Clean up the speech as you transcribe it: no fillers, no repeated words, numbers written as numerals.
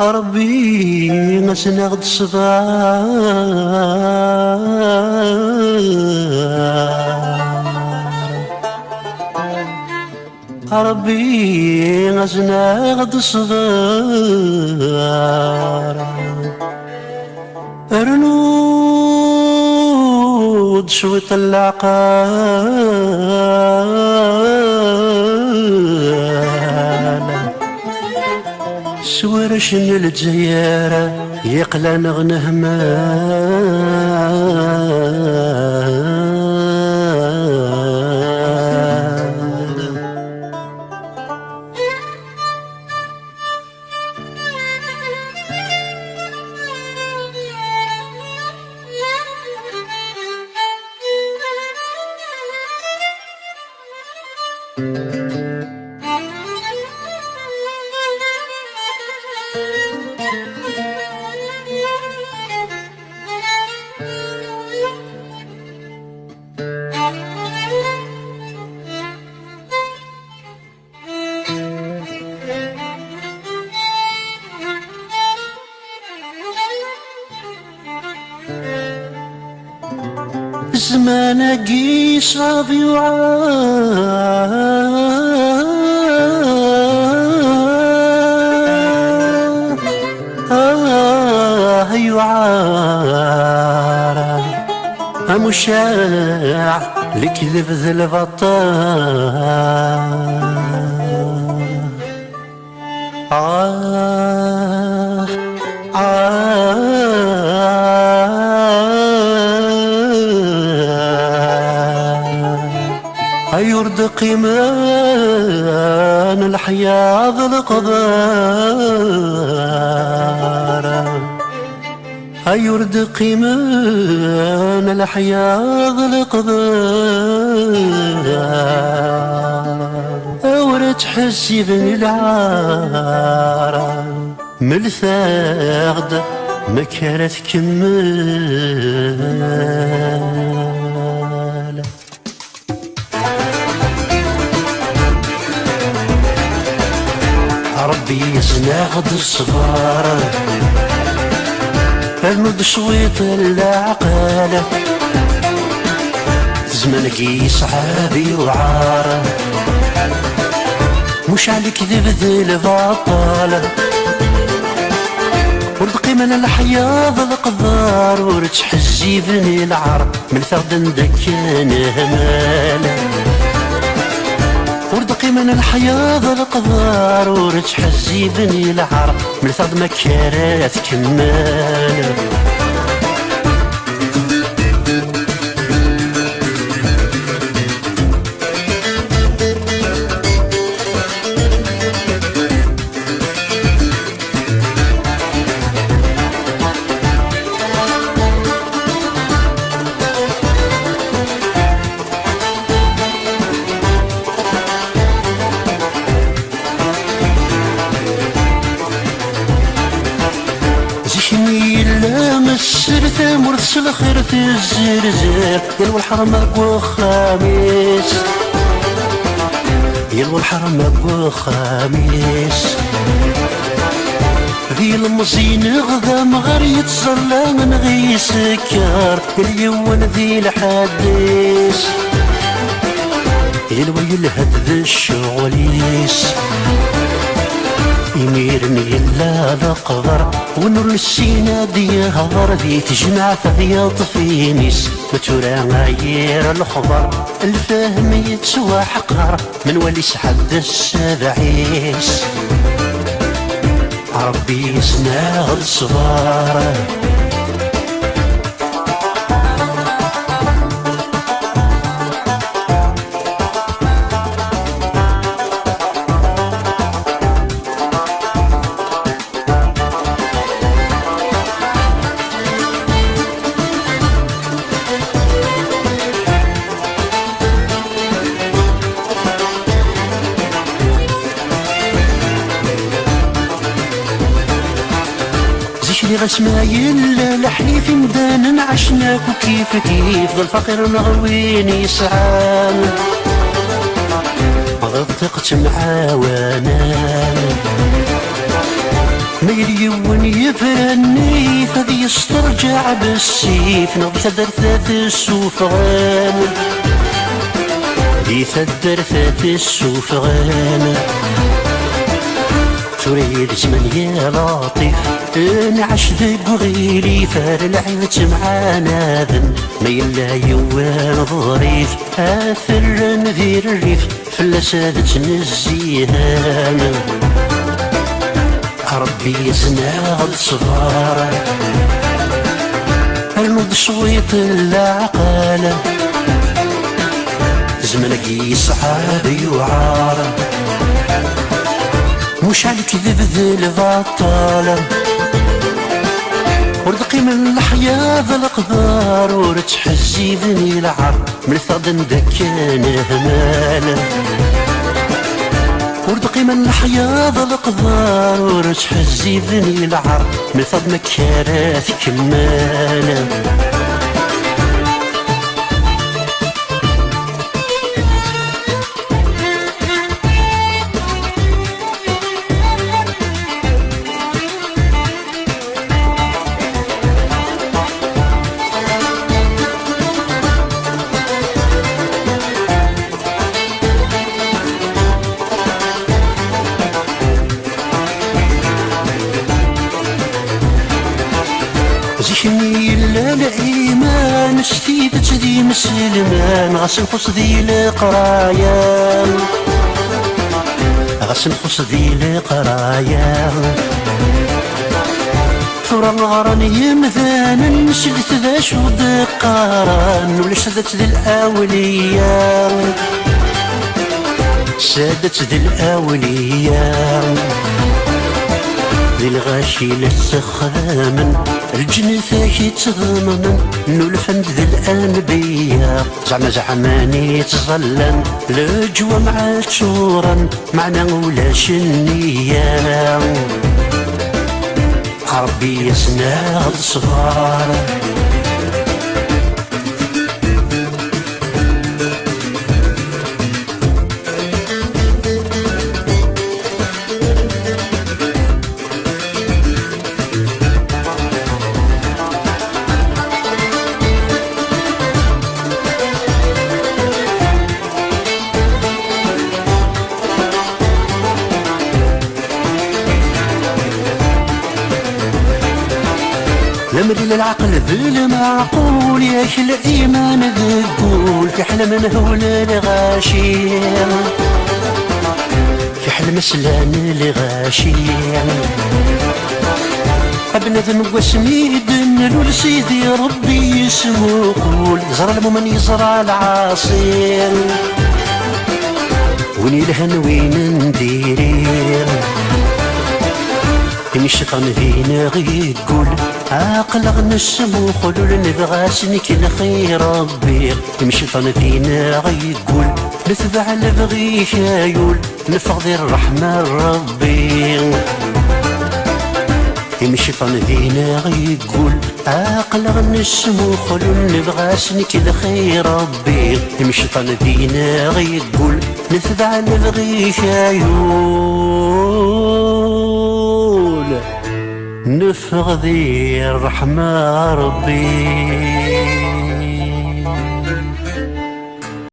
ربي نسنغد صغار ربي نسنغد صغار رنود شويط العقال سوارش الجزائر يقلى نغنه زمان قيس راضي يعار مشاع لكذب ذي يرد قيمان الحياة القدر يرد قيمان الحياة القدر ورد حسي بن العار ملثاغد مكارث كمال ربي يزناغد الصغار المد شويط العقالة زمان قيس عابي وعار مش عليك ذي البطالة ورد قيمنا الحياة القدار ورد حزي بني العار من ثغد دكان همالة ورد قيمنا الحياة القدار ورد حزي بني العار من ثغد مكارات كمالة السرثة مرس الخير في الزرزير يلو الحرم أقوى خميس يلو الحرم أقوى خميس ذي المزين غدا مغار يتصلى من غي سكر اليوم ذي الحديث يلو يلهد ذي الشغليس يميرني إلا القبر ونور السينا دي هضر ذي تجمع فضياط في ميس متورا غير الخبر الفهم يتسوى حقر من ولي سحد السبعيس ربي يسناغ الصغار عيشني غسمايل لحليف مدان عشناك وكيف كيف ذا الفقير مغويني يسعان غطقت معاوانا ما يليون يفرني فذي يسترجع بالسيف نغض ثدرثات السوفغان ذي ثدرثات السوفغان تريد زمن يا لطيف نعش ذق غيري فار العيبة معانا ذن ما يلا يوان ظريف آثر نذير الريف فلسادة نزيهان ربي يزناد صغار المد صويت العقالة زمنك يصعب يوعار مش على كذب ذي البطالة ورزقي من الحياة ذا القدار ورتحزي ذني العر من الثغد ندكان همالة ورزقي من الحياة ذا القدار ورتحزي ذني العر من الثغد مكارات كمالة زيشني إلا الإيمان شتيدت ذي مسلمان غاس نخص ذي القرايا غاس نخص ذي القرايا ثورة غران يمثان نشدت ذا شود قاران ولا شدت ذي الأولياء سادت ذي الأولياء ذي الغاشي للسخامن الجنثاك يتضمن نولفن ذي الأنبياء زعماني يتظلن لجوا مع شورا معنا ولاش النية ربي يسنى الصغار لمري للعقل بالمعقول ياش الإيمان ذقول في حلم هول الغاشي في حلم سلان الغاشي ابن واسمي دنلو لسيدي ربي يسمو قول زرع المؤمن يزرع العاصي وين الهن وين نديرين إن الشيطان فينا غي يقول عاقل غنسمو خلول نبغاسنك لخير ربي إن الشيطان فينا غي يقول نتبع نبغي شايول نفقد الرحمة ربي إن الشيطان فينا غي يقول عاقل غنسمو خلول نبغاسنك لخير ربي إن الشيطان فينا غي يقول نتبع نبغي شايول نفقد الرحمة ربي